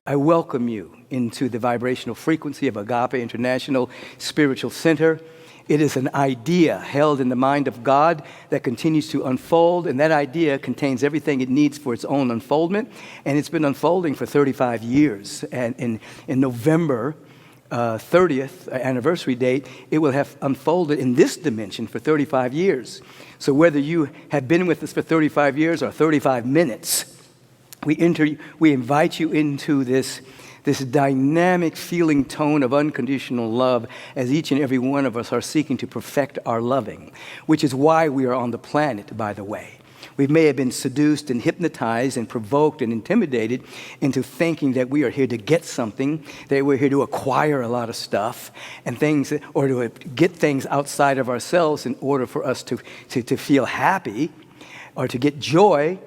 I welcome you into the vibrational frequency of Agape International Spiritual Center. It is an idea held in the mind of God that continues to unfold, and that idea contains everything it needs for its own unfoldment, and it's been unfolding for 35 years. And in November 30th anniversary date, it will have unfolded in this dimension for 35 years. So whether you have been with us for 35 years or 35 minutes, we invite you into this dynamic feeling tone of unconditional love as each and every one of us are seeking to perfect our loving, which is why we are on the planet, by the way. We may have been seduced and hypnotized and provoked and intimidated into thinking that we are here to get something, that we're here to acquire a lot of stuff and things, or to get things outside of ourselves in order for us to feel happy or to get joy.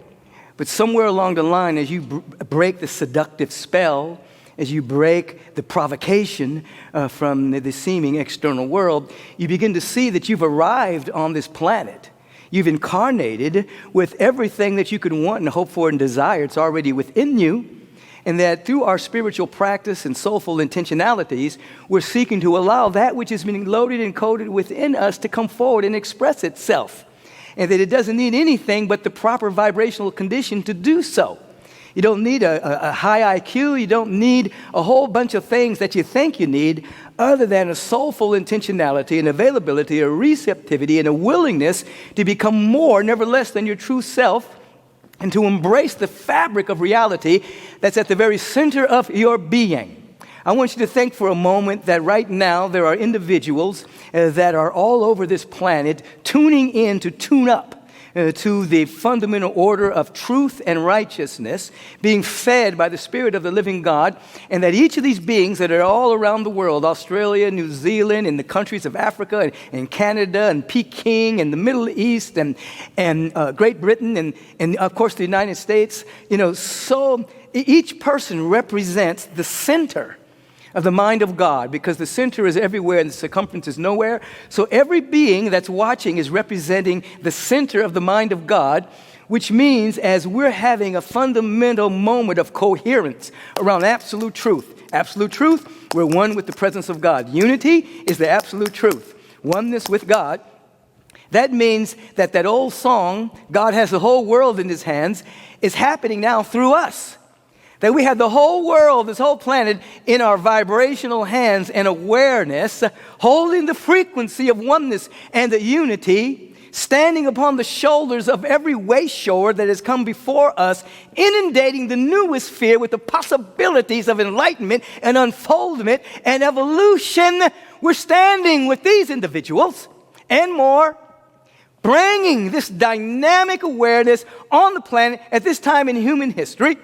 But somewhere along the line, as you break the seductive spell, as you break the provocation from the seeming external world, you begin to see that you've arrived on this planet. You've incarnated with everything that you could want and hope for and desire. It's already within you. And that through our spiritual practice and soulful intentionalities, we're seeking to allow that which is being loaded and coded within us to come forward and express itself. And that it doesn't need anything but the proper vibrational condition to do so. You don't need a high IQ. You don't need a whole bunch of things that you think you need other than a soulful intentionality and availability, a receptivity, and a willingness to become more, never less than your true self, and to embrace the fabric of reality that's at the very center of your being. I want you to think for a moment that right now there are individuals that are all over this planet tuning in to tune up to the fundamental order of truth and righteousness, being fed by the Spirit of the living God, and that each of these beings that are all around the world, Australia, New Zealand, and the countries of Africa, and Canada, and Peking, and the Middle East, and Great Britain, and of course the United States, so each person represents the center of the mind of God, because the center is everywhere and the circumference is nowhere. So every being that's watching is representing the center of the mind of God, which means as we're having a fundamental moment of coherence around absolute truth. Absolute truth, we're one with the presence of God. Unity is the absolute truth. Oneness with God. That means that old song, God has the whole world in his hands, is happening now through us. That we have the whole world, this whole planet, in our vibrational hands and awareness, holding the frequency of oneness and the unity, standing upon the shoulders of every wayshower that has come before us, inundating the new sphere with the possibilities of enlightenment and unfoldment and evolution. We're standing with these individuals and more, bringing this dynamic awareness on the planet at this time in human history,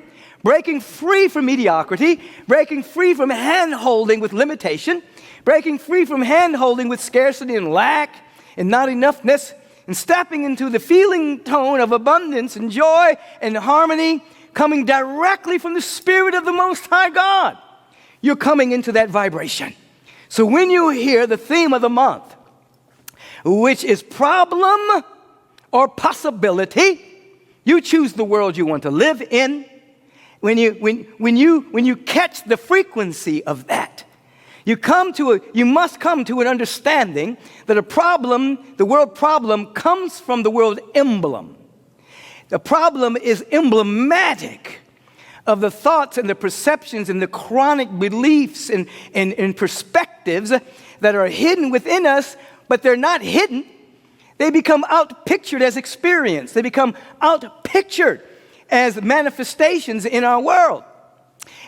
breaking free from mediocrity, breaking free from hand-holding with limitation, breaking free from hand-holding with scarcity and lack and not enoughness, and stepping into the feeling tone of abundance and joy and harmony coming directly from the Spirit of the Most High God. You're coming into that vibration. So when you hear the theme of the month, which is problem or possibility, you choose the world you want to live in. When you catch the frequency of that, you must come to an understanding that the world problem comes from the world emblem. The problem is emblematic of the thoughts and the perceptions and the chronic beliefs and perspectives that are hidden within us, but they're not hidden. They become outpictured as experience. They become outpictured as manifestations in our world.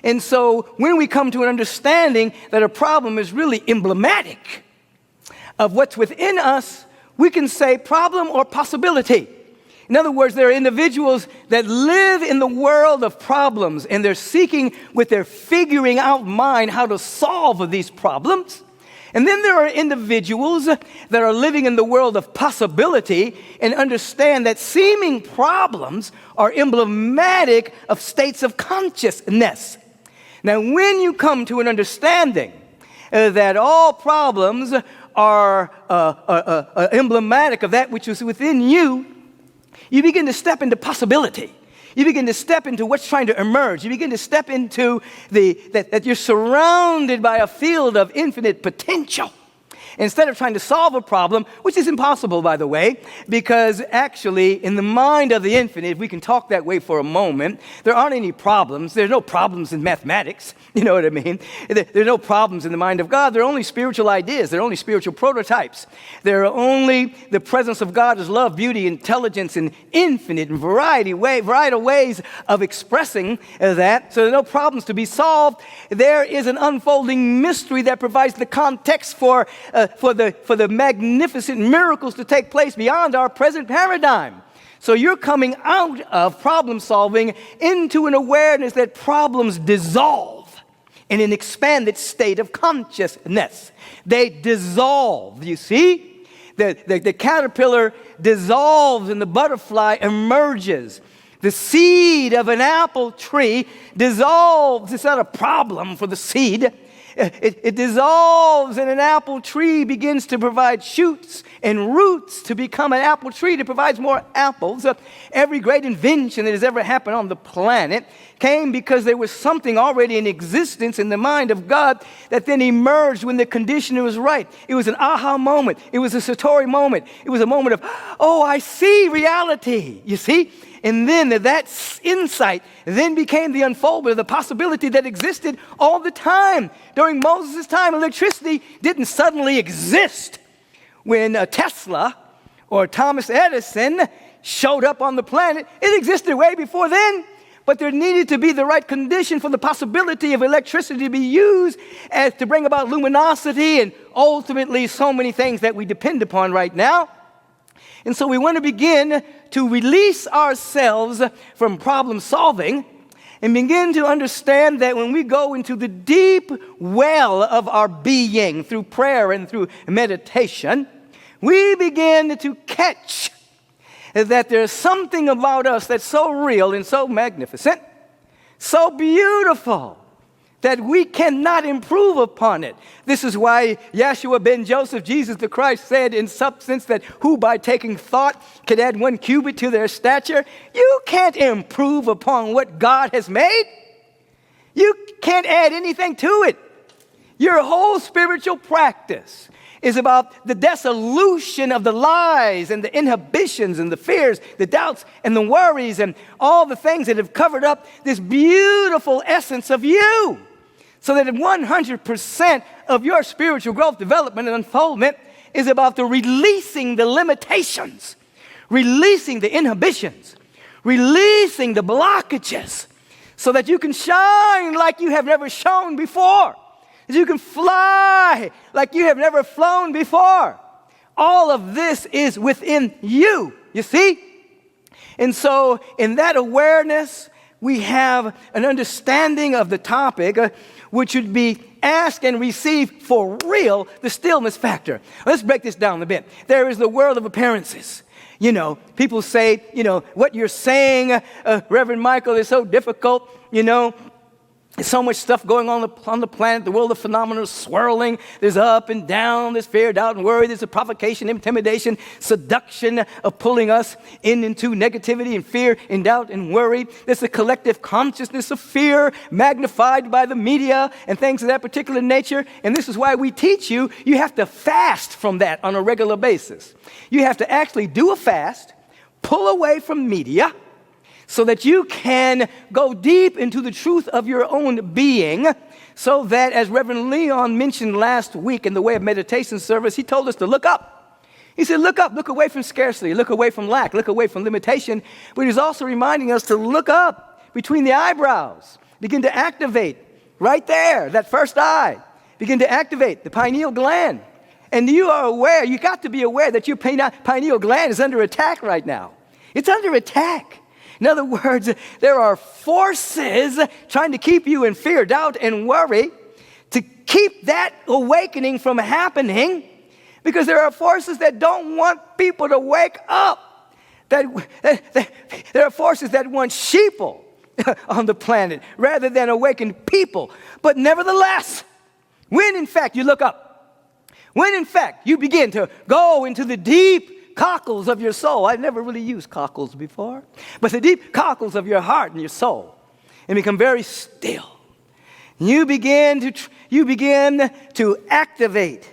And so when we come to an understanding that a problem is really emblematic of what's within us, we can say problem or possibility. In other words, there are individuals that live in the world of problems, and they're seeking with their figuring out mind how to solve these problems. And then there are individuals that are living in the world of possibility and understand that seeming problems are emblematic of states of consciousness. Now, when you come to an understanding that all problems are emblematic of that which is within you, you begin to step into possibility. You begin to step into what's trying to emerge. You begin to step into that you're surrounded by a field of infinite potential. Instead of trying to solve a problem, which is impossible, by the way, because actually, in the mind of the infinite, if we can talk that way for a moment, there aren't any problems. There's no problems in mathematics. You know what I mean? There are no problems in the mind of God. There are only spiritual ideas. There are only spiritual prototypes. There are only the presence of God as love, beauty, intelligence, and infinite and variety of ways of expressing that. So there are no problems to be solved. There is an unfolding mystery that provides the context for the magnificent miracles to take place beyond our present paradigm. So you're coming out of problem solving into an awareness that problems dissolve in an expanded state of consciousness. They dissolve, you see? The caterpillar dissolves and the butterfly emerges. The seed of an apple tree dissolves. It's not a problem for the seed. It dissolves, and an apple tree begins to provide shoots and roots to become an apple tree that provides more apples. Every great invention that has ever happened on the planet came because there was something already in existence in the mind of God that then emerged when the condition was right. It was an aha moment. It was a Satori moment. It was a moment of, oh, I see reality, you see? And then that insight then became the unfoldment of the possibility that existed all the time. During Moses' time, electricity didn't suddenly exist when Tesla or Thomas Edison showed up on the planet. It existed way before then. But there needed to be the right condition for the possibility of electricity to be used as to bring about luminosity and ultimately so many things that we depend upon right now. And so we want to begin to release ourselves from problem solving and begin to understand that when we go into the deep well of our being through prayer and through meditation, we begin to catch that there's something about us that's so real and so magnificent, so beautiful, that we cannot improve upon it. This is why Yeshua ben Joseph, Jesus the Christ, said in substance that who by taking thought could add 1 cubit to their stature. You can't improve upon what God has made. You can't add anything to it. Your whole spiritual practice is about the dissolution of the lies and the inhibitions and the fears, the doubts and the worries and all the things that have covered up this beautiful essence of you. So that 100% of your spiritual growth, development, and unfoldment is about the releasing the limitations, releasing the inhibitions, releasing the blockages, so that you can shine like you have never shone before, that you can fly like you have never flown before. All of this is within you, you see? And so in that awareness, we have an understanding of the topic, which would be ask and receive for real the stillness factor. Let's break this down a bit. There is the world of appearances. You know, people say, what you're saying, Reverend Michael, is so difficult, There's so much stuff going on the planet. The world of phenomena is swirling. There's up and down. There's fear, doubt, and worry. There's a provocation, intimidation, seduction of pulling us into negativity and fear and doubt and worry. There's a collective consciousness of fear magnified by the media and things of that particular nature. And this is why we teach you have to fast from that on a regular basis. You have to actually do a fast, pull away from media, so that you can go deep into the truth of your own being, so that, as Reverend Leon mentioned last week in the Way of Meditation service, he told us to look up. He said, look up, look away from scarcity, look away from lack, look away from limitation. But he's also reminding us to look up between the eyebrows, begin to activate right there, that first eye. Begin to activate the pineal gland. And you got to be aware that your pineal gland is under attack right now. It's under attack. In other words, there are forces trying to keep you in fear, doubt, and worry, to keep that awakening from happening, because there are forces that don't want people to wake up. There are forces that want sheeple on the planet rather than awakened people. But nevertheless, when in fact you look up, when in fact you begin to go into the deep deep cockles of your soul. I've never really used cockles before, but the deep cockles of your heart and your soul, and become very still. You begin to activate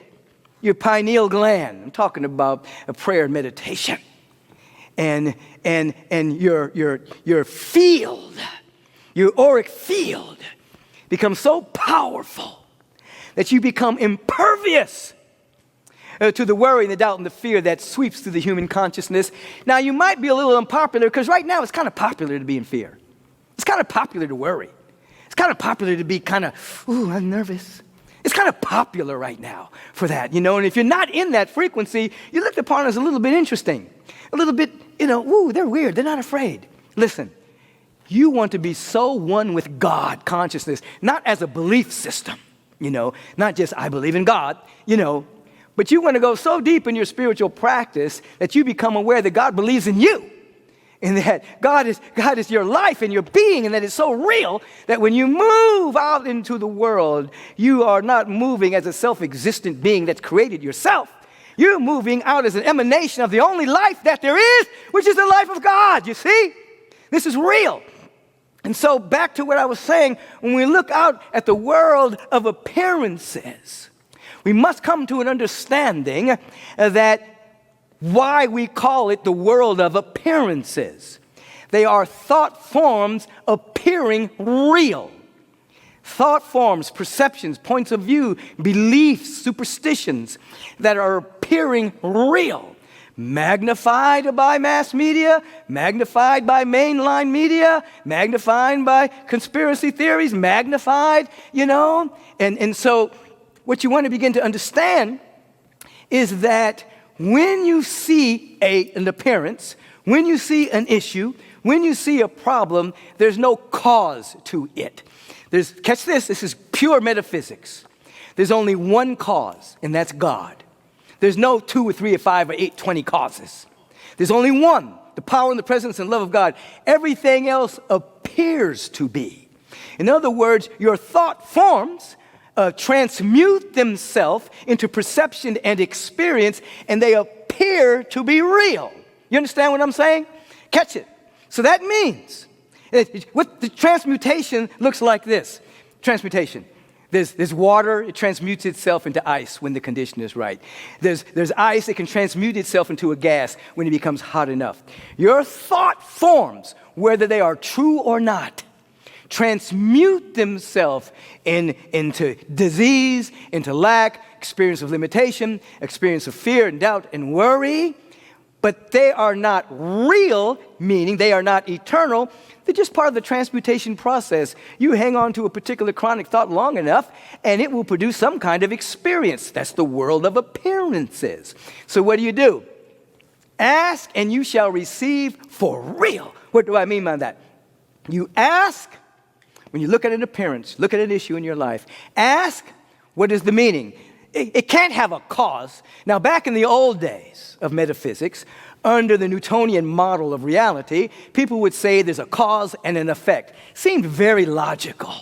your pineal gland. I'm talking about a prayer and meditation. And your field, your auric field, becomes so powerful that you become impervious to the worry and the doubt and the fear that sweeps through the human consciousness. Now, you might be a little unpopular because right now it's kind of popular to be in fear. It's kind of popular to worry. It's kind of popular to be kind of, I'm nervous. It's kind of popular right now for that, and if you're not in that frequency, you're looked upon as a little bit interesting, a little bit, they're weird, they're not afraid. Listen, you want to be so one with God consciousness, not as a belief system, not just I believe in God, but you want to go so deep in your spiritual practice that you become aware that God believes in you. And that God is your life and your being, and that it's so real that when you move out into the world, you are not moving as a self-existent being that's created yourself. You're moving out as an emanation of the only life that there is, which is the life of God, you see? This is real. And so back to what I was saying, when we look out at the world of appearances, we must come to an understanding that why we call it the world of appearances. They are thought forms appearing real. Thought forms, perceptions, points of view, beliefs, superstitions that are appearing real. Magnified by mass media, magnified by mainline media, magnified by conspiracy theories, magnified, And so what you want to begin to understand is that when you see an appearance, when you see an issue, when you see a problem, there's no cause to it. Catch this is pure metaphysics. There's only one cause, and that's God. There's no 2 or 3 or 5 or 8, 20 causes. There's only one, the power and the presence and love of God. Everything else appears to be. In other words, your thought forms transmute themselves into perception and experience, and they appear to be real. You understand what I'm saying? Catch it. So that means what the transmutation looks like this. Transmutation. There's water, it transmutes itself into ice when the condition is right. There's ice, it can transmute itself into a gas when it becomes hot enough. Your thought forms, whether they are true or not, transmute themselves into disease, into lack, experience of limitation, experience of fear and doubt and worry. But they are not real, meaning they are not eternal. They're just part of the transmutation process. You hang on to a particular chronic thought long enough, and it will produce some kind of experience. That's the world of appearances. So what do? Ask, and you shall receive for real. What do I mean by that? You ask. When you look at an appearance, look at an issue in your life, ask, what is the meaning? It can't have a cause. Now, back in the old days of metaphysics, under the Newtonian model of reality, people would say there's a cause and an effect. Seemed very logical.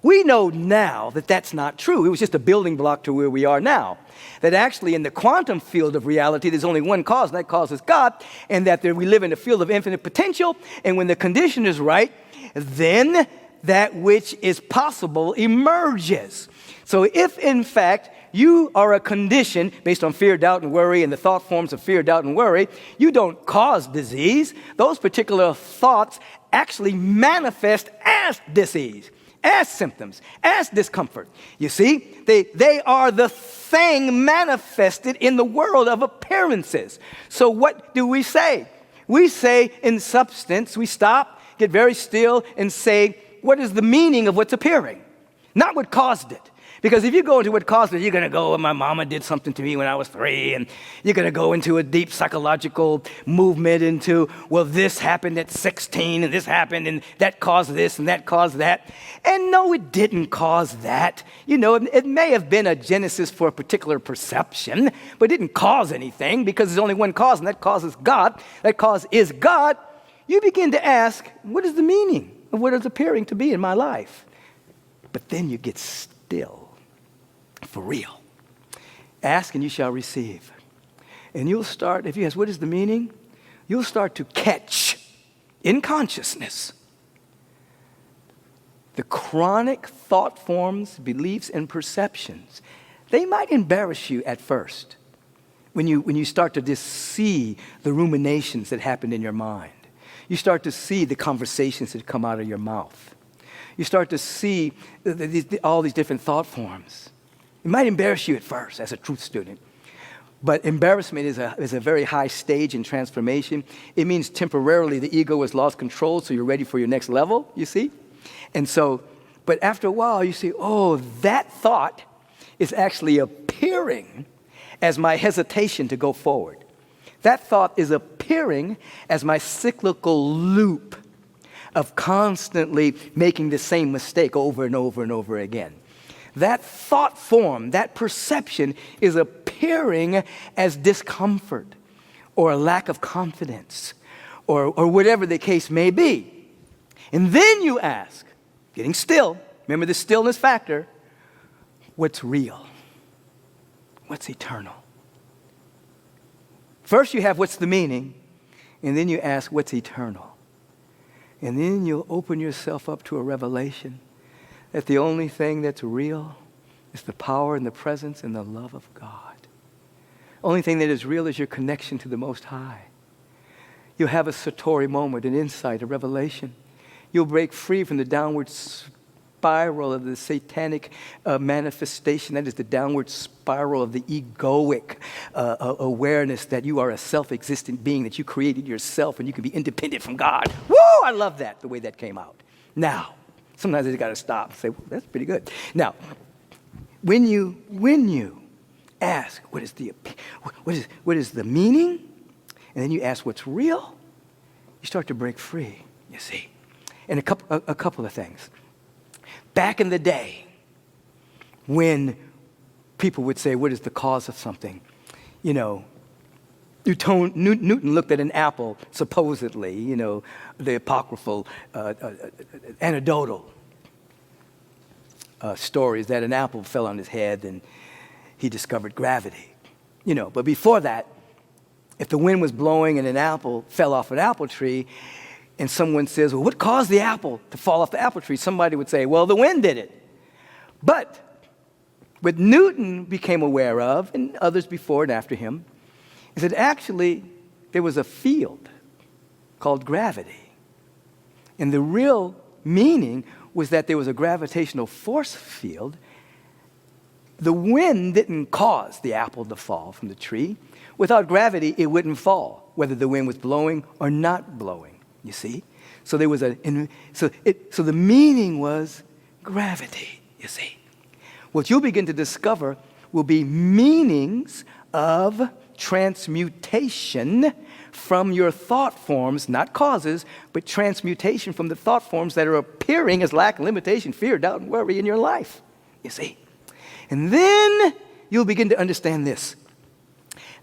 We know now that that's not true. It was just a building block to where we are now. That actually in the quantum field of reality, there's only one cause, and that cause is God, and that we live in a field of infinite potential, and when the condition is right, then that which is possible emerges. So if, in fact, you are a condition based on fear, doubt, and worry, and the thought forms of fear, doubt, and worry, you don't cause disease. Those particular thoughts actually manifest as disease, as symptoms, as discomfort. You see, they are the thing manifested in the world of appearances. So what do we say? We say, in substance, we stop, get very still, and say, what is the meaning of what's appearing? Not what caused it. Because if you go into what caused it, you're going to go, my mama did something to me when I was 3, and you're going to go into a deep psychological movement into, well, this happened at 16, and this happened, and that caused this, and that caused that. And no, it didn't cause that. It may have been a genesis for a particular perception, but it didn't cause anything because there's only one cause, and that cause is God. That cause is God. You begin to ask, what is the meaning of what is appearing to be in my life? But then you get still. For real. Ask and you shall receive. And you'll start, if you ask, what is the meaning? You'll start to catch in consciousness the chronic thought forms, beliefs, and perceptions. They might embarrass you at first when you start to just see the ruminations that happen in your mind. You start to see the conversations that come out of your mouth. You start to see all these different thought forms. It might embarrass you at first as a truth student. But embarrassment is a very high stage in transformation. It means temporarily the ego has lost control, so you're ready for your next level, you see? And so, but after a while, you see, oh, that thought is actually appearing as my hesitation to go forward. That thought is appearing as my cyclical loop of constantly making the same mistake over and over and over again. That thought form, that perception is appearing as discomfort or a lack of confidence or whatever the case may be. And then you ask, getting still, remember the stillness factor, what's real? What's eternal? First you have what's the meaning, and then you ask what's eternal. And then you'll open yourself up to a revelation that the only thing that's real is the power and the presence and the love of God. Only thing that is real is your connection to the Most High. You'll have a satori moment, an insight, a revelation. You'll break free from the downward spiral of the satanic manifestation. That is the downward spiral of the egoic awareness that you are a self-existent being, that you created yourself and you can be independent from God. Woo! I love that, the way that came out. Now, sometimes you got to stop and say, well, that's pretty good. Now, when you ask, what is the meaning? And then you ask what's real, you start to break free, you see. And a couple of things. Back in the day, when people would say, what is the cause of something? You know, Newton looked at an apple, supposedly, you know, the apocryphal, anecdotal stories that an apple fell on his head and he discovered gravity. You know, but before that, if the wind was blowing and an apple fell off an apple tree, and someone says, well, what caused the apple to fall off the apple tree? Somebody would say, well, the wind did it. But what Newton became aware of, and others before and after him, is that actually there was a field called gravity. And the real meaning was that there was a gravitational force field. The wind didn't cause the apple to fall from the tree. Without gravity, it wouldn't fall, whether the wind was blowing or not blowing. You see? So there was so the meaning was gravity, you see. What you'll begin to discover will be meanings of transmutation from your thought forms, not causes, but transmutation from the thought forms that are appearing as lack, limitation, fear, doubt, and worry in your life, you see. And then you'll begin to understand this,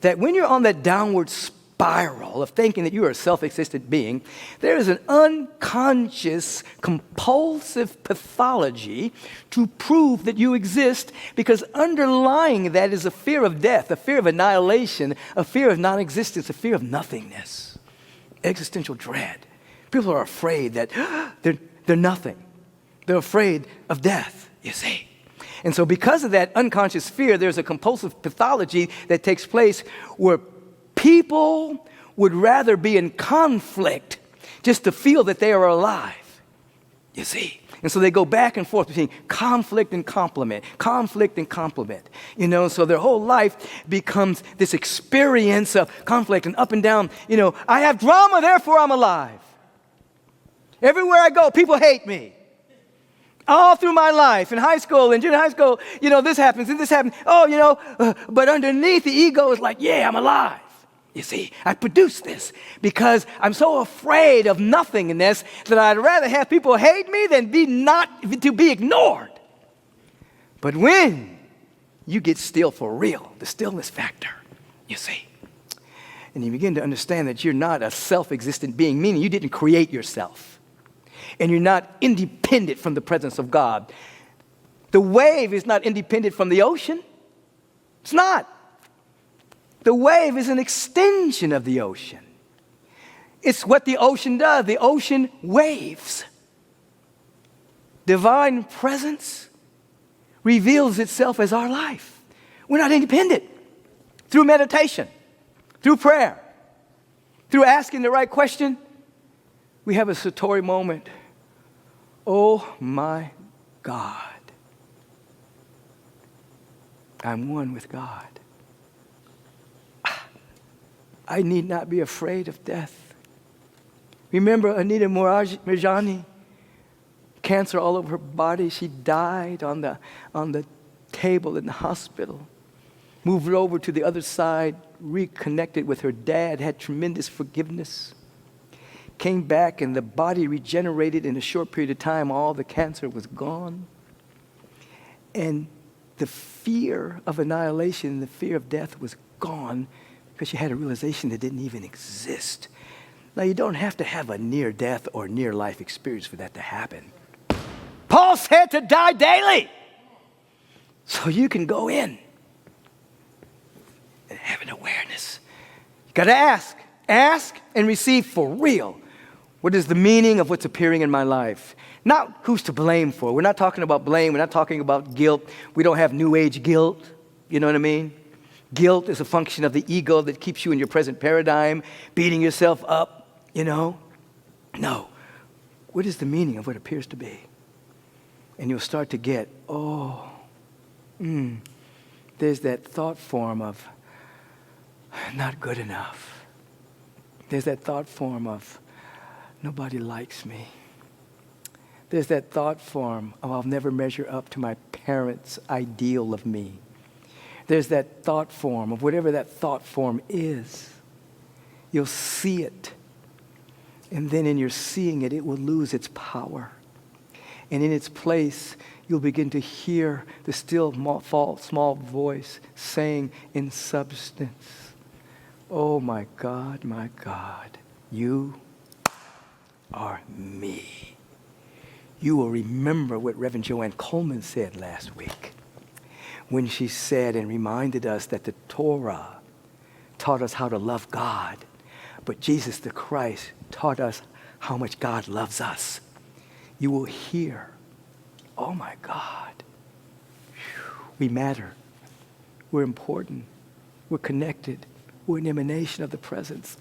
that when you're on that downward spiral of thinking that you are a self-existent being, there is an unconscious, compulsive pathology to prove that you exist, because underlying that is a fear of death, a fear of annihilation, a fear of non-existence, a fear of nothingness, existential dread. People are afraid that they're nothing. They're afraid of death, you see. And so because of that unconscious fear, there's a compulsive pathology that takes place where people would rather be in conflict just to feel that they are alive, you see. And so they go back and forth between conflict and complement, conflict and complement. You know, so their whole life becomes this experience of conflict and up and down. You know, I have drama, therefore I'm alive. Everywhere I go, people hate me. All through my life, in high school, in junior high school, you know, this happens and this happens. Oh, you know, but underneath the ego is like, yeah, I'm alive. You see, I produce this because I'm so afraid of nothingness that I'd rather have people hate me than to be ignored. But when you get still for real, the stillness factor, you see, and you begin to understand that you're not a self-existent being, meaning you didn't create yourself, and you're not independent from the presence of God. The wave is not independent from the ocean. It's not. The wave is an extension of the ocean. It's what the ocean does. The ocean waves. Divine presence reveals itself as our life. We're not independent. Through meditation, through prayer, through asking the right question, we have a Satori moment. Oh my God. I'm one with God. I need not be afraid of death. Remember Anita Murjani? Cancer all over her body. She died on the table in the hospital. Moved over to the other side, reconnected with her dad, had tremendous forgiveness. Came back and the body regenerated in a short period of time. All the cancer was gone. And the fear of annihilation, the fear of death was gone because she had a realization that didn't even exist. Now, you don't have to have a near-death or near-life experience for that to happen. Paul said to die daily. So you can go in and have an awareness. You got to ask. Ask and receive for real. What is the meaning of what's appearing in my life? Not who's to blame for. We're not talking about blame. We're not talking about guilt. We don't have New Age guilt. You know what I mean? Guilt is a function of the ego that keeps you in your present paradigm, beating yourself up, you know? No. What is the meaning of what appears to be? And you'll start to get, there's that thought form of not good enough. There's that thought form of nobody likes me. There's that thought form of I'll never measure up to my parents' ideal of me. There's that thought form of whatever that thought form is. You'll see it. And then in your seeing it, it will lose its power. And in its place, you'll begin to hear the still small voice saying in substance, oh my God, you are me. You will remember what Reverend Joanne Coleman said last week when she said and reminded us that the Torah taught us how to love God, but Jesus the Christ taught us how much God loves us. You will hear, oh my God, we matter. We're important. We're connected. We're an emanation of the presence.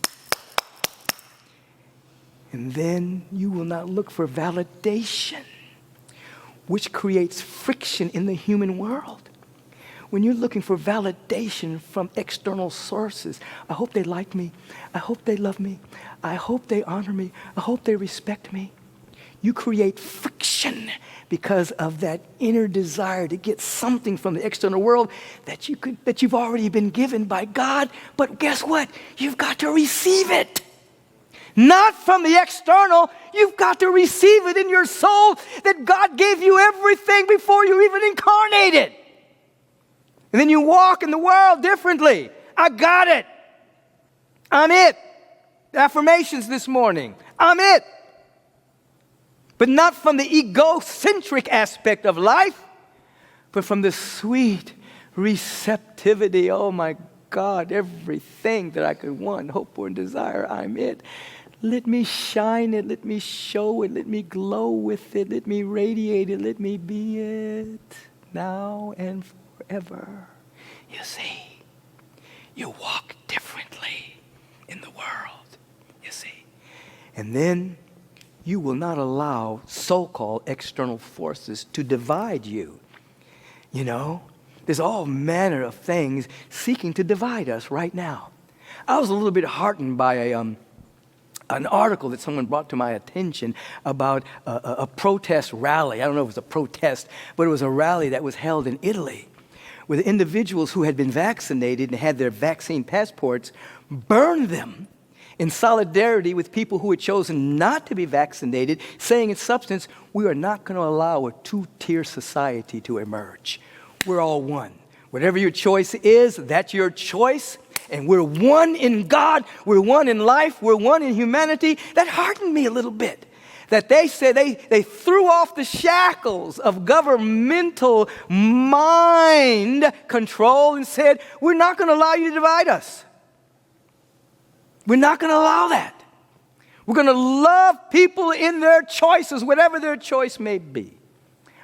And then you will not look for validation, which creates friction in the human world. When you're looking for validation from external sources, I hope they like me. I hope they love me. I hope they honor me. I hope they respect me. You create friction because of that inner desire to get something from the external world that you've already been given by God. But guess what? You've got to receive it. Not from the external. You've got to receive it in your soul that God gave you everything before you even incarnated. And then you walk in the world differently. I got it. I'm it. Affirmations this morning. I'm it. But not from the egocentric aspect of life, but from the sweet receptivity. Oh my God, everything that I could want, hope for, and desire, I'm it. Let me shine it. Let me show it. Let me glow with it. Let me radiate it. Let me be it now and forever. You see, you walk differently in the world, you see. And then you will not allow so-called external forces to divide you. You know, there's all manner of things seeking to divide us right now. I was a little bit heartened by an article that someone brought to my attention about a protest rally. I don't know if it was a protest, but it was a rally that was held in Italy, where the individuals who had been vaccinated and had their vaccine passports burned them in solidarity with people who had chosen not to be vaccinated, saying in substance, we are not going to allow a two-tier society to emerge. We're all one. Whatever your choice is, that's your choice. And we're one in God. We're one in life. We're one in humanity. That heartened me a little bit. that they said they threw off the shackles of governmental mind control and said, we're not going to allow you to divide us. We're not going to allow that. We're going to love people in their choices, whatever their choice may be.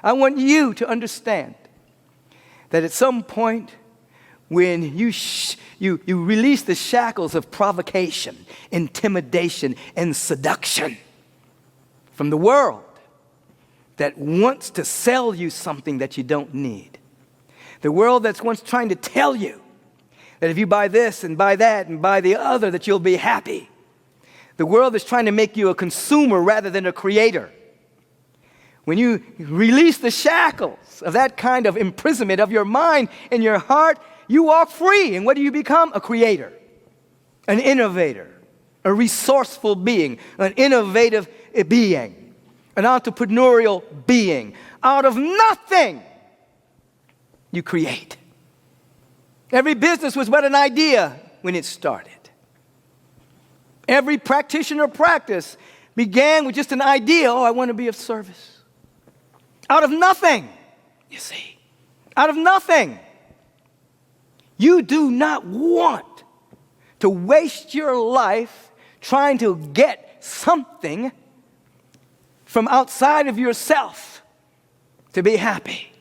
I want you to understand that at some point when you release the shackles of provocation, intimidation, and seduction from the world that wants to sell you something that you don't need, the world that's once trying to tell you that if you buy this and buy that and buy the other, that you'll be happy. The world that's trying to make you a consumer rather than a creator. When you release the shackles of that kind of imprisonment of your mind and your heart, you walk free. And what do you become? A creator, an innovator, a resourceful being, an innovative being, an entrepreneurial being. Out of nothing, you create. Every business was but an idea when it started. Every practitioner practice began with just an idea. Oh, I want to be of service. Out of nothing, you see. Out of nothing. You do not want to waste your life trying to get something from outside of yourself to be happy.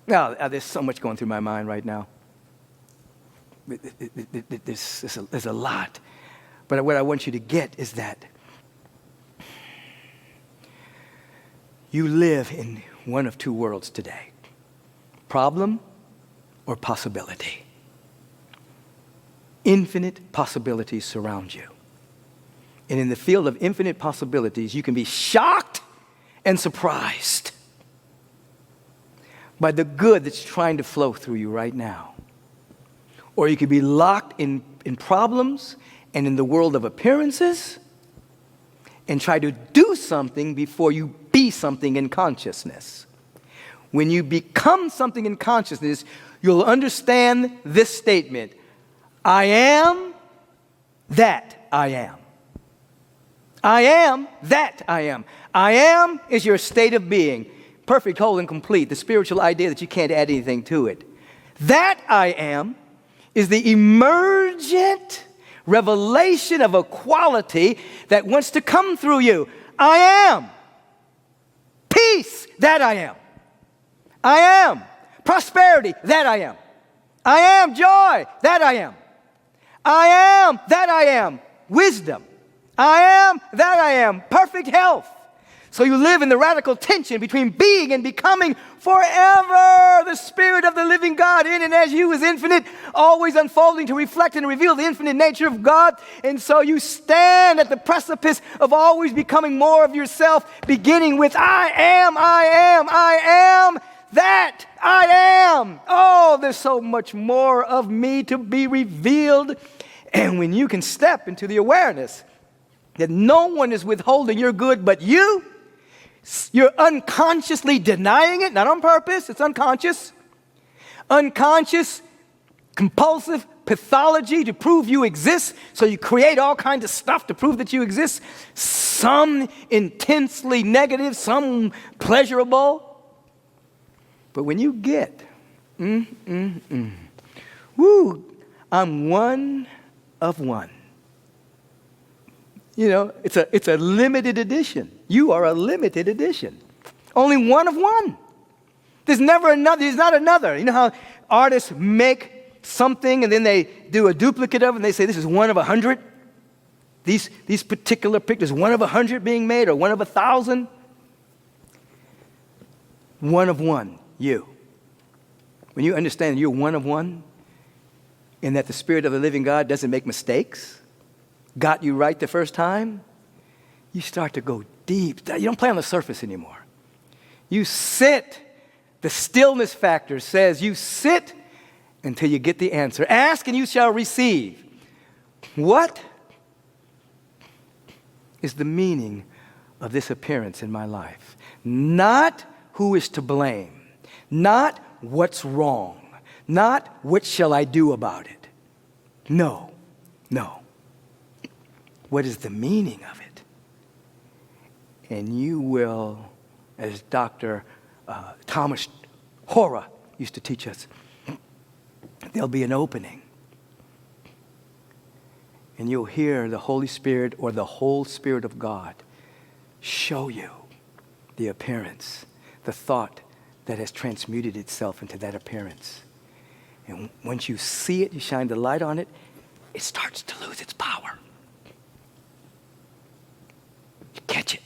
Now, there's so much going through my mind right now. There's a lot. But what I want you to get is that you live in one of two worlds today. Problem or possibility. Infinite possibilities surround you. And in the field of infinite possibilities, you can be shocked and surprised by the good that's trying to flow through you right now. Or you could be locked in problems and in the world of appearances and try to do something before you be something in consciousness. When you become something in consciousness, you'll understand this statement: I am that I am. I am that I am. I am is your state of being. Perfect, whole, and complete. The spiritual idea that you can't add anything to it. That I am is the emergent revelation of a quality that wants to come through you. I am peace, that I am. I am prosperity, that I am. I am joy, that I am. I am that I am wisdom. I am that I am perfect health. So you live in the radical tension between being and becoming forever. The Spirit of the living God in and as you is infinite, always unfolding to reflect and reveal the infinite nature of God. And so you stand at the precipice of always becoming more of yourself, beginning with I am that I am. Oh, there's so much more of me to be revealed. And when you can step into the awareness that no one is withholding your good but you, you're unconsciously denying it, not on purpose, it's unconscious. Unconscious, compulsive pathology to prove you exist, so you create all kinds of stuff to prove that you exist, some intensely negative, some pleasurable. But when you get, I'm one of one. You know, it's a limited edition. You are a limited edition. Only one of one. There's never another. There's not another. You know how artists make something and then they do a duplicate of it and they say this is one of 100? These particular pictures, one of 100 being made or one of 1,000? One of one, you. When you understand you're one of one and that the Spirit of the living God doesn't make mistakes, got you right the first time, you start to go deep. You don't play on the surface anymore. You sit. The stillness factor says you sit until you get the answer. Ask and you shall receive. What is the meaning of this appearance in my life? Not who is to blame. Not what's wrong. Not what shall I do about it. No. What is the meaning of it? And you will, as Dr. Thomas Hora used to teach us, there'll be an opening. And you'll hear the Holy Spirit or the whole Spirit of God show you the appearance, the thought that has transmuted itself into that appearance. And once you see it, you shine the light on it, it starts to lose its power. You catch it.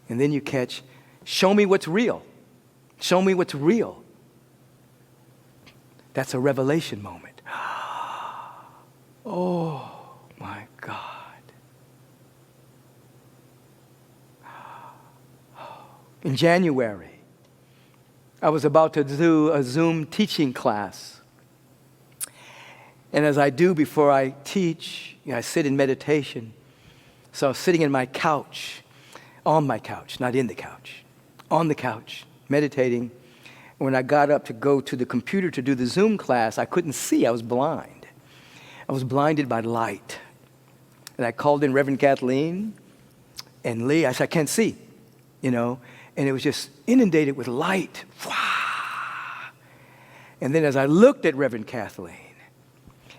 And then you catch, show me what's real. Show me what's real. That's a revelation moment. Oh, my God. In January, I was about to do a Zoom teaching class. And as I do before I teach, I sit in meditation. So I was sitting in my couch, on my couch, not in the couch, on the couch, meditating. When I got up to go to the computer to do the Zoom class, I couldn't see. I was blind. I was blinded by light. And I called in Reverend Kathleen and Lee. I said, I can't see, And it was just inundated with light. And then as I looked at Reverend Kathleen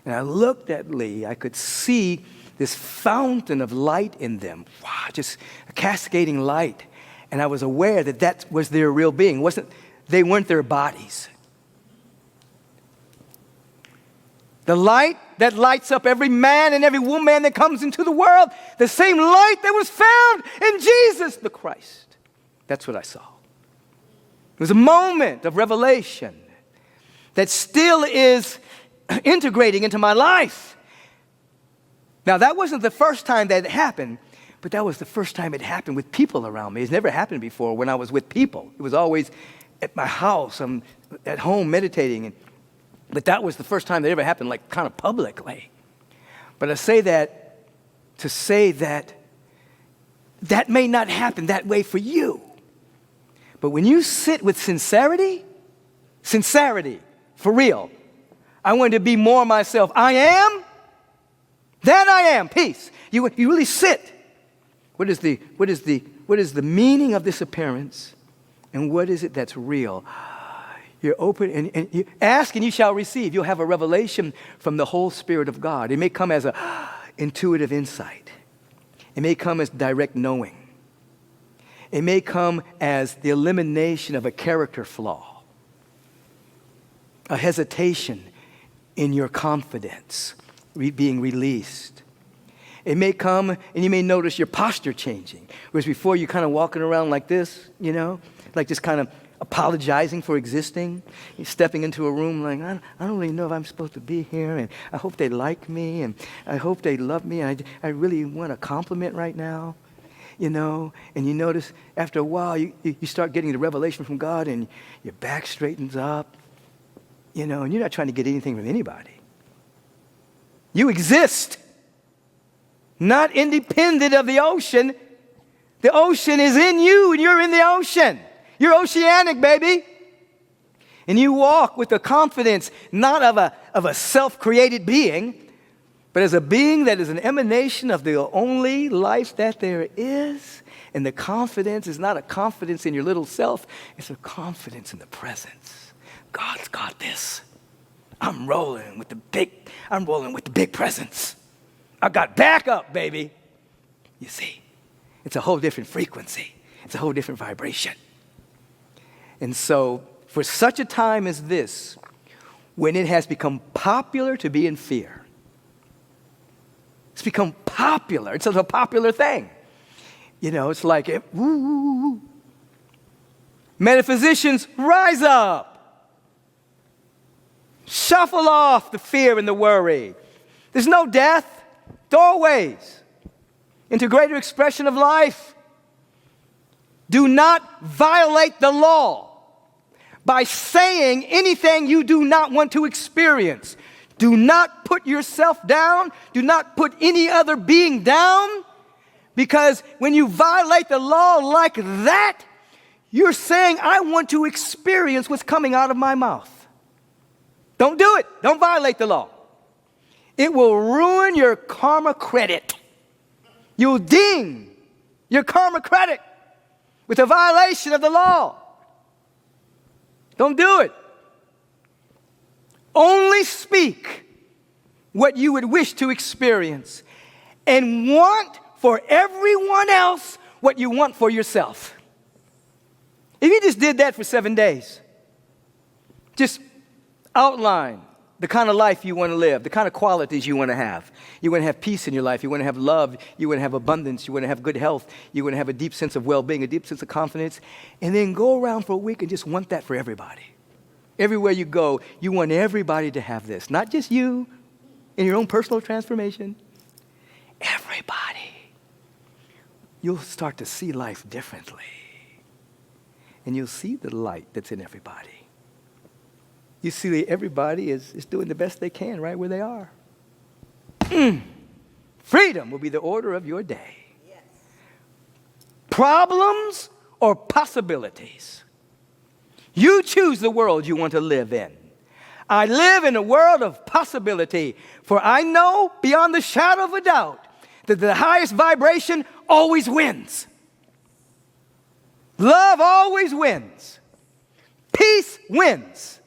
and I looked at Lee, I could see this fountain of light in them. Just a cascading light. And I was aware that that was their real being. They weren't their bodies. The light that lights up every man and every woman that comes into the world, the same light that was found in Jesus the Christ. That's what I saw. It was a moment of revelation that still is integrating into my life. Now, that wasn't the first time that it happened, but that was the first time it happened with people around me. It's never happened before when I was with people. It was always at my house. I'm at home meditating. But that was the first time that ever happened, like kind of publicly. But I say that to say that that may not happen that way for you. But when you sit with sincerity, for real, I want to be more myself. I am, then I am, peace. You really sit. What is the meaning of this appearance? And what is it that's real? You're open and you ask and you shall receive. You'll have a revelation from the whole Spirit of God. It may come as an intuitive insight. It may come as direct knowing. It may come as the elimination of a character flaw, a hesitation in your confidence being released. It may come and you may notice your posture changing. Whereas before you're kind of walking around like this, like just kind of apologizing for existing. You're stepping into a room like, I don't really know if I'm supposed to be here, and I hope they like me, and I hope they love me, and I really want a compliment right now, and you notice after a while you start getting the revelation from God, and your back straightens up, and you're not trying to get anything from anybody. You exist, not independent of the ocean. The ocean is in you, and you're in the ocean. You're oceanic, baby. And you walk with the confidence not of a self-created being, but as a being that is an emanation of the only life that there is. And the confidence is not a confidence in your little self. It's a confidence in the presence. God's got this. I'm rolling with the big presence. I got backup, baby. You see, it's a whole different frequency. It's a whole different vibration. And so, for such a time as this, when it has become popular to be in fear, it's become popular. It's a popular thing. It's like, woo. Metaphysicians, rise up. Shuffle off the fear and the worry. There's no death. Doorways into greater expression of life. Do not violate the law by saying anything you do not want to experience. Do not put yourself down. Do not put any other being down. Because when you violate the law like that, you're saying, I want to experience what's coming out of my mouth. Don't do it. Don't violate the law. It will ruin your karma credit. You'll ding your karma credit with a violation of the law. Don't do it. Only speak what you would wish to experience and want for everyone else what you want for yourself. If you just did that for 7 days, just outline the kind of life you want to live, the kind of qualities you want to have. You want to have peace in your life. You want to have love. You want to have abundance. You want to have good health. You want to have a deep sense of well-being, a deep sense of confidence. And then go around for a week and just want that for everybody. Everywhere you go, you want everybody to have this. Not just you in your own personal transformation. Everybody. You'll start to see life differently. And you'll see the light that's in everybody. You see that everybody is doing the best they can right where they are. Freedom will be the order of your day. Yes. Problems or possibilities. You choose the world you want to live in. I live in a world of possibility, for I know beyond the shadow of a doubt that the highest vibration always wins. Love always wins. Peace wins.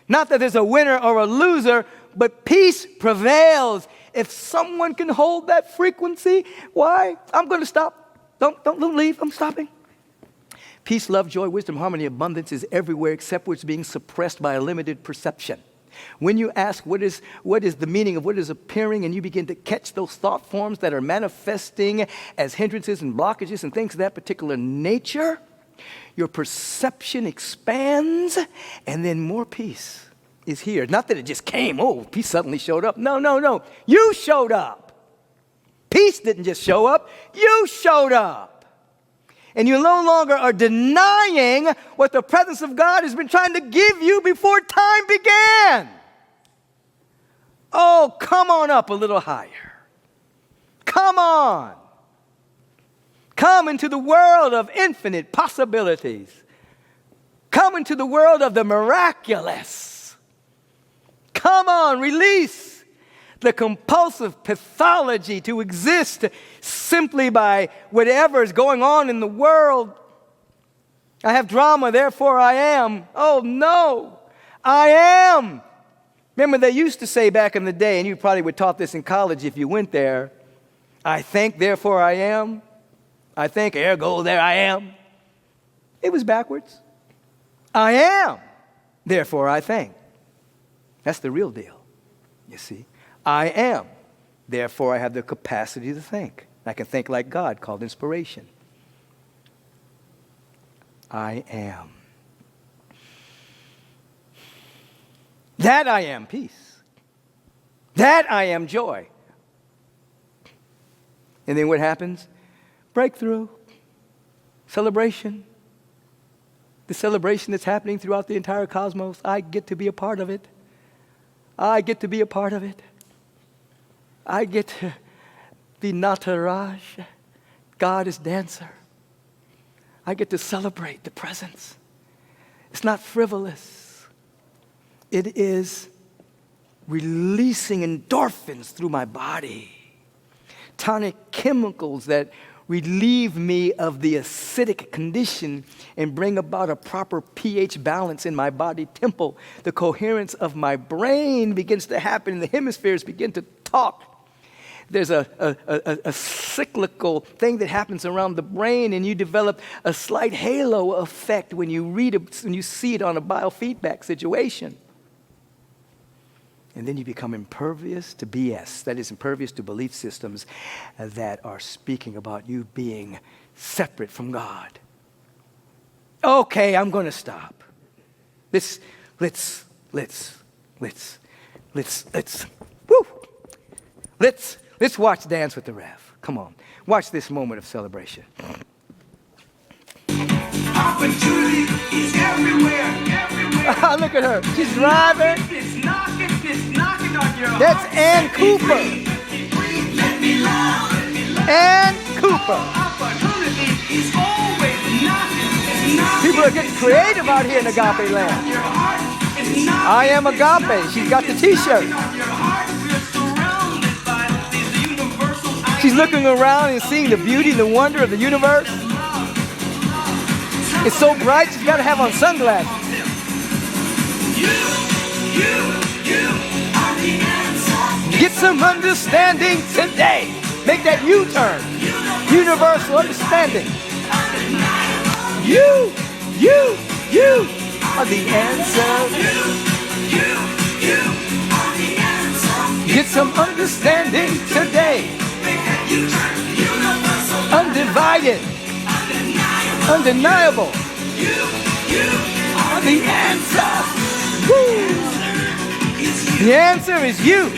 Not that there's a winner or a loser, but peace prevails. If someone can hold that frequency, why? I'm going to stop. Don't leave. I'm stopping. Peace, love, joy, wisdom, harmony, abundance is everywhere except where it's being suppressed by a limited perception. When you ask what is the meaning of what is appearing, and you begin to catch those thought forms that are manifesting as hindrances and blockages and things of that particular nature, your perception expands, and then more peace is here. Not that it just came, peace suddenly showed up. No. You showed up. Peace didn't just show up. You showed up. And you no longer are denying what the presence of God has been trying to give you before time began. Oh, come on up a little higher. Come on. Come into the world of infinite possibilities. Come into the world of the miraculous. Come on, release the compulsive pathology to exist simply by whatever is going on in the world. I have drama, therefore I am. Oh, no, I am. Remember, they used to say back in the day, and you probably were taught this in college if you went there, I think, therefore I am. I think, ergo, there I am. It was backwards. I am, therefore I think. That's the real deal, you see. I am, therefore I have the capacity to think. I can think like God, called inspiration. I am. That I am peace. That I am joy. And then what happens? Breakthrough. Celebration. The celebration that's happening throughout the entire cosmos. I get to be a part of it. I get to be a part of it. I get to be Nataraj. God is dancer. I get to celebrate the presence. It's not frivolous. It is releasing endorphins through my body. Tonic chemicals that relieve me of the acidic condition and bring about a proper pH balance in my body temple. The coherence of my brain begins to happen, and the hemispheres begin to talk. There's a cyclical thing that happens around the brain, and you develop a slight halo effect when you read it, when you see it on a biofeedback situation. And then you become impervious to BS, that is, impervious to belief systems that are speaking about you being separate from God. Okay, I'm going to stop. Let's watch Dance with the Rev. Come on, watch this moment of celebration. Opportunity is everywhere. Look at her. She's driving. It's knocking on your That's heart. Ann Cooper. Let me love. Ann Cooper. Opportunity is always knocking. People are getting creative out here in Agape land. Your heart is knocking. I am Agape. She's got the t-shirt. On your heart, we're surrounded by these universal She's looking around and seeing the beauty and the wonder of the universe. It's so bright, she's got to have on sunglasses. Get some understanding today. Make that U-turn. Universal understanding. You are the answer. Get some understanding today. Undivided. Undeniable. You are the answer. Woo. The answer is you.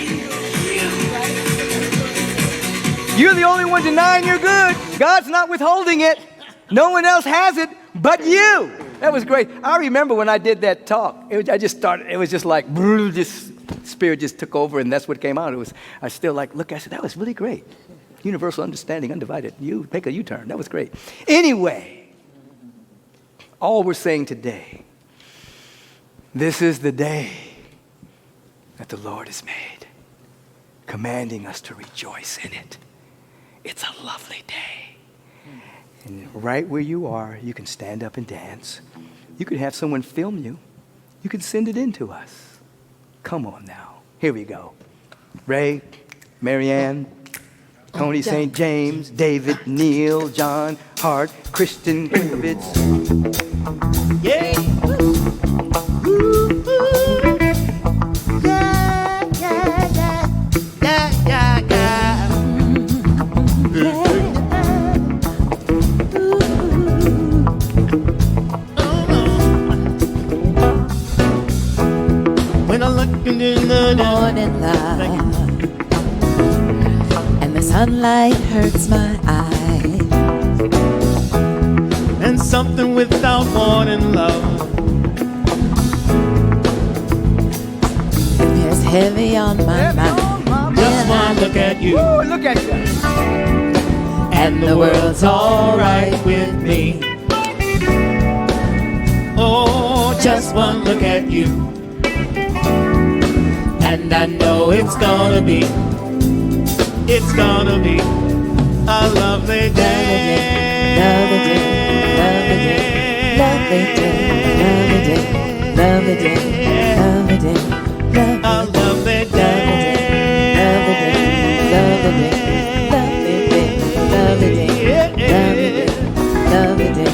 You're the only one denying you're good. God's not withholding it. No one else has it but you. That was great. I remember when I did that talk. It was just like, this spirit just took over, and that's what came out. I still look, I said, that was really great. Universal understanding, undivided. You make a U-turn. That was great. Anyway, all we're saying today, this is the day that the Lord has made, commanding us to rejoice in it. It's a lovely day. And right where you are, you can stand up and dance. You could have someone film you. You could send it in to us. Come on now. Here we go. Ray, Marianne, Tony St. James, David, Neil, John, Hart, Christian, Kravitz. Yeah. When I look into the morning light and the sunlight hurts my eyes, and something without warning love appears heavy on my mind. Just one look at you. Ooh, look at you. And the world's alright with me. Oh, just one look at you, and I know it's gonna be a lovely day. Lovely day, lovely day, lovely day, lovely day, lovely day, lovely day, lovely day, lovely day, lovely day,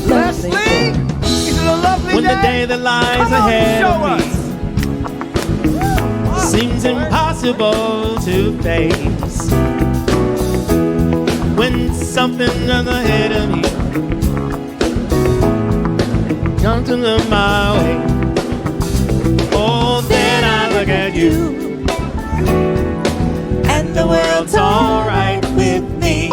lovely day. When the day that lies ahead of me seems impossible to face, when something ahead of me comes into my way, oh, then I look at you, and the world's alright with me.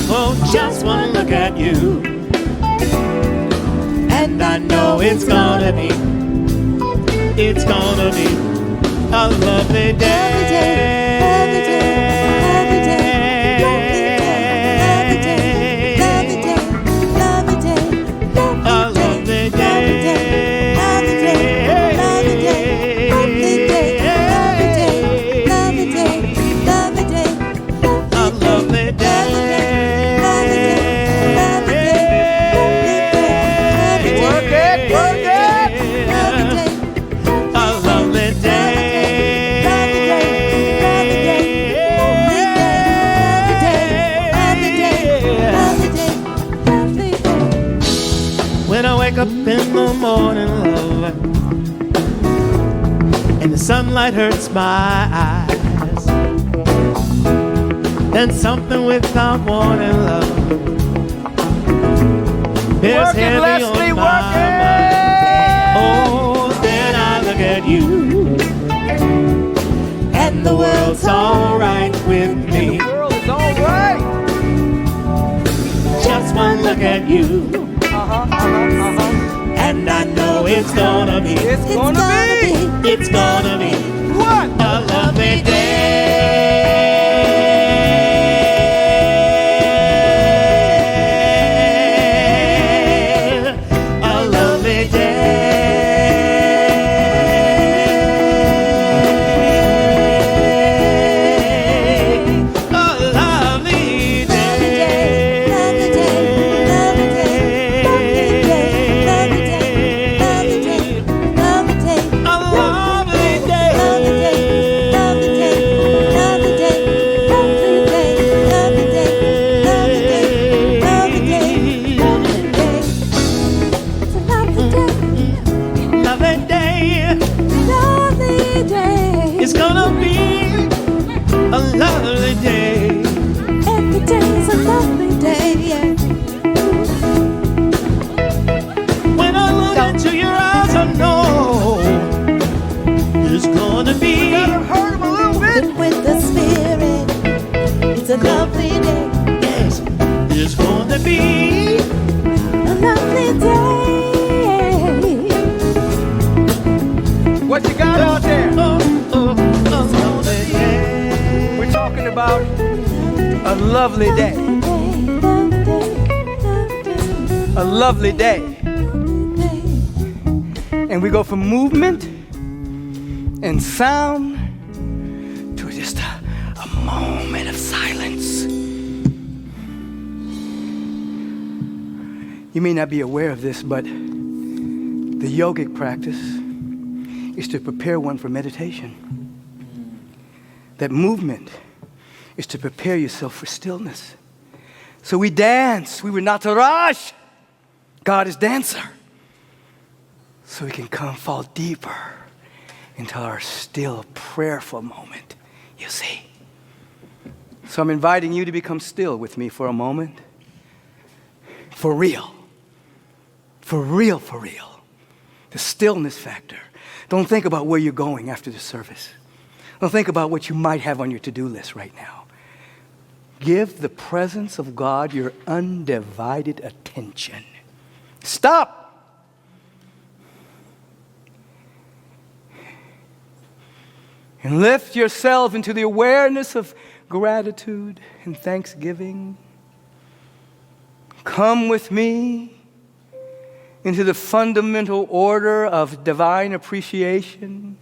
Oh, just one look at you, and I know it's gonna be a lovely day. Lovely day, lovely day, lovely day, lovely day, lovely day, lovely day, lovely day, lovely day, lovely day, lovely day, lovely day, lovely day, a lovely day. Up in the morning, love, and the sunlight hurts my eyes, then something without warning, love, is heavy Leslie, on my mind. Oh, then I look at you, and the world's alright with me. The world is alright. Just one look at you, and I know it's gonna be what? a lovely day. A lovely day. be a lovely day. Every day's a lovely day, yeah. When I look into your eyes, I know it's gonna be. Hurt him a little bit. Filled with the Spirit, it's a lovely day, Yes, it's gonna be. a lovely day. What you got out there? Lovely day. We're talking about a lovely day. A lovely day. And we go from movement and sound to just a moment of silence. You may not be aware of this, but the yogic practice is to prepare one for meditation. That movement is to prepare yourself for stillness. So we dance. We were not to rush. God is dancer. So we can fall deeper into our still prayerful moment, you see. So I'm inviting you to become still with me for a moment. For real. For real, for real. The stillness factor. Don't think about where you're going after the service. Don't think about what you might have on your to-do list right now. Give the presence of God your undivided attention. Stop. And lift yourself into the awareness of gratitude and thanksgiving. Come with me into the fundamental order of divine appreciation,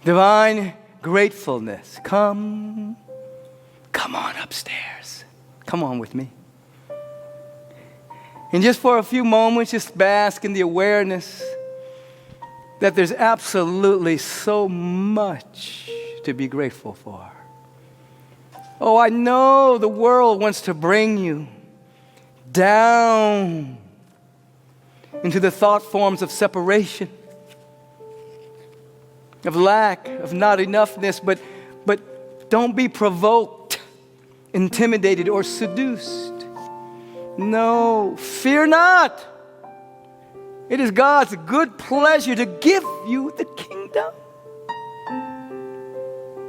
divine gratefulness. Come on upstairs. Come on with me. And just for a few moments, just bask in the awareness that there's absolutely so much to be grateful for. Oh, I know the world wants to bring you down into the thought forms of separation, of lack, of not enoughness, but don't be provoked, intimidated, or seduced. No, fear not. It is God's good pleasure to give you the kingdom,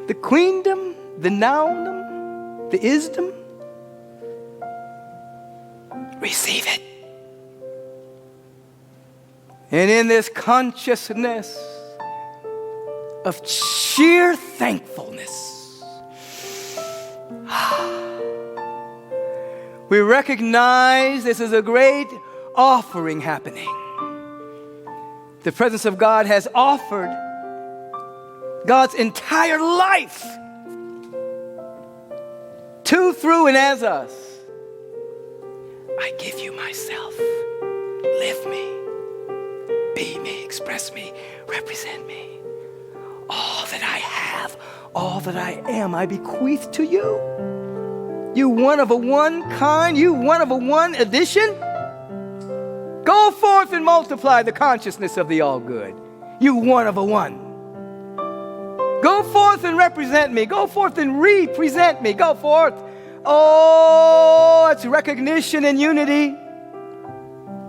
the queendom, the noundom, the isdom. Receive it. And in this consciousness of sheer thankfulness, we recognize this is a great offering happening. The presence of God has offered God's entire life to, through, and as us. I give you myself. Live me. Be me. Express me. Represent me. All that I have, all that I am, I bequeath to you. You one of a one kind, you one of a one edition. Go forth and multiply the consciousness of the all-good. You one of a one. Go forth and represent me. Go forth and represent me. Go forth. Oh, it's recognition and unity.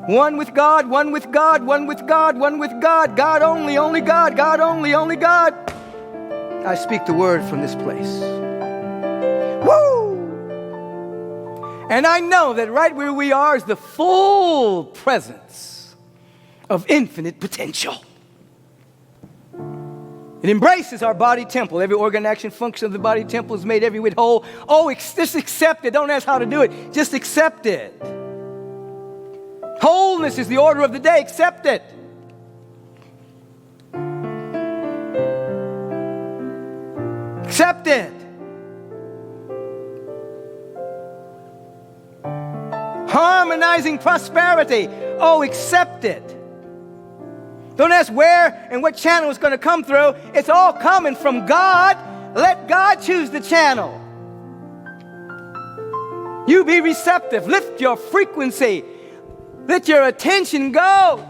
One with God, one with God, one with God, one with God. God only, only God. God only, only God. I speak the word from this place. Woo! And I know that right where we are is the full presence of infinite potential. It embraces our body temple. Every organ, action, function of the body temple is made every whit whole. Oh, just accept it. Don't ask how to do it. Just accept it. Wholeness is the order of the day. Accept it. Accept it. Harmonizing prosperity. Oh, accept it. Don't ask where and what channel it's going to come through. It's all coming from God. Let God choose the channel. You be receptive. Lift your frequency. Let your attention go.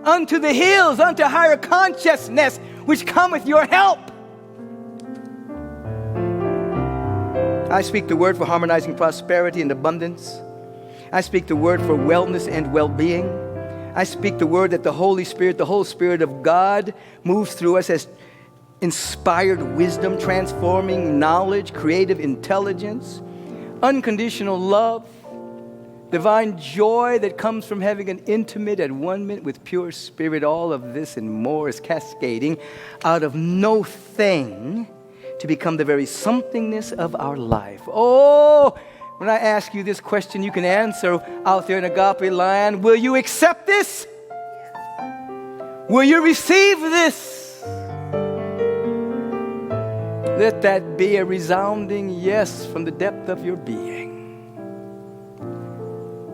unto the hills, unto higher consciousness, which cometh your help. I speak the word for harmonizing prosperity and abundance. I speak the word for wellness and well-being. I speak the word that the Holy Spirit, the whole Spirit of God, moves through us as inspired wisdom, transforming knowledge, creative intelligence, unconditional love, divine joy that comes from having an intimate at one minute with pure spirit. All of this and more is cascading out of no thing to become the very somethingness of our life. Oh, when I ask you this question, you can answer out there in Agape land. Will you accept this? Will you receive this? Let that be a resounding yes from the depth of your being.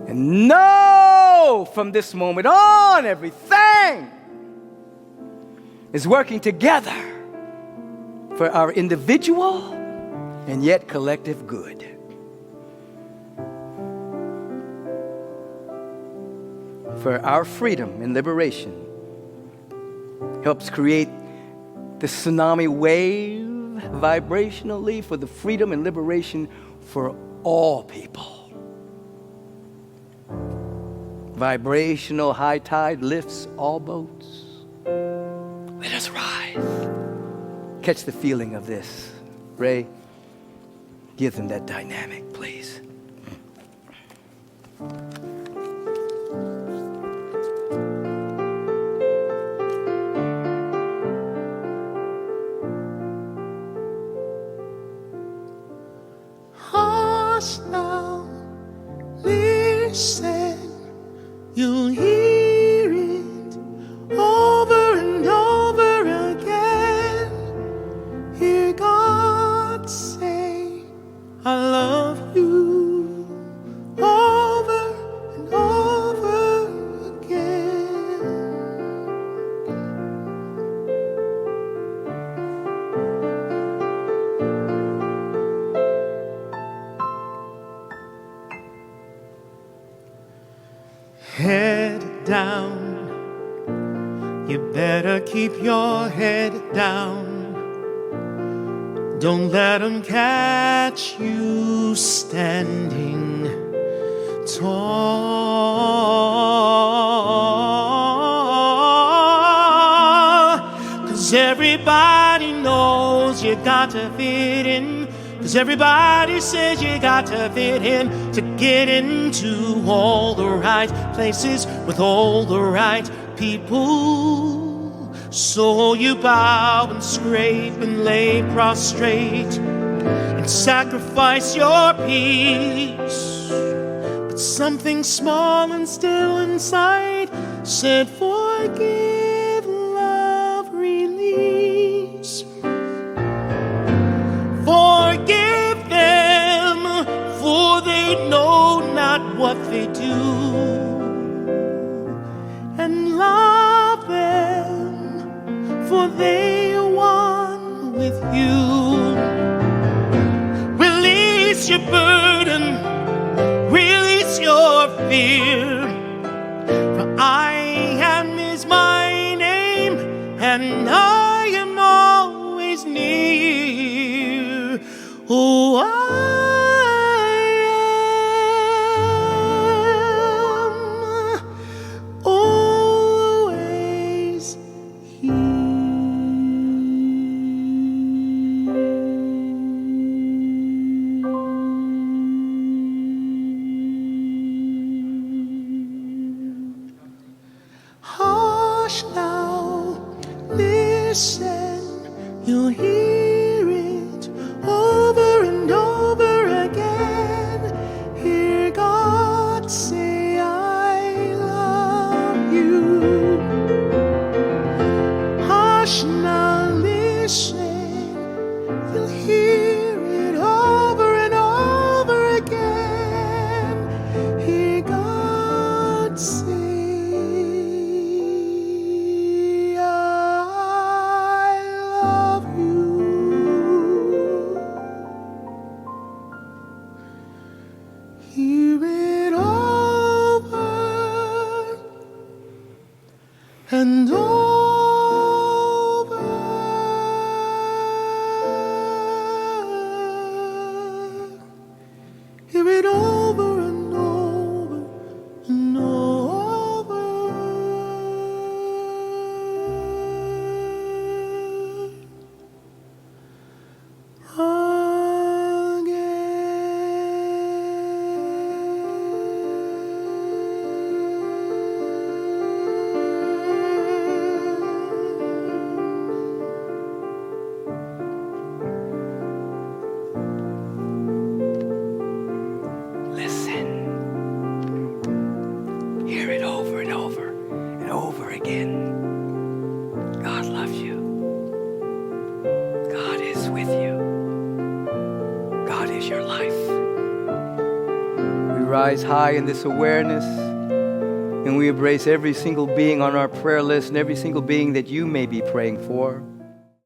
And know from this moment on, everything is working together for our individual and yet collective good. For our freedom and liberation helps create the tsunami wave vibrationally for the freedom and liberation for all people. Vibrational high tide lifts all boats. Let us rise. Catch the feeling of this. Ray, give them that dynamic, please. Hush now, listen, you'll hear it over and over again. Hear God say, I love you, over and over again. Head down, you better keep your head down. Don't let them catch you standing tall. 'Cause everybody knows you got to fit in. 'Cause everybody says you got to fit in to get into all the right places with all the right people. So you bow and scrape and lay prostrate and sacrifice your peace. But something small and still inside said, forgive, love, release. Forgive them, for they know not what they do. And love them, for they are one with you. Release your burden, release your fear. For I am is my name, and I am always near. Oh, I am always hush now, listen, you'll hear it over and over again. Hear God say, I love you. Hush now, listen, you'll hear it over and over again. Hear God say, I love you. is your life. We rise high in this awareness, and we embrace every single being on our prayer list and every single being that you may be praying for.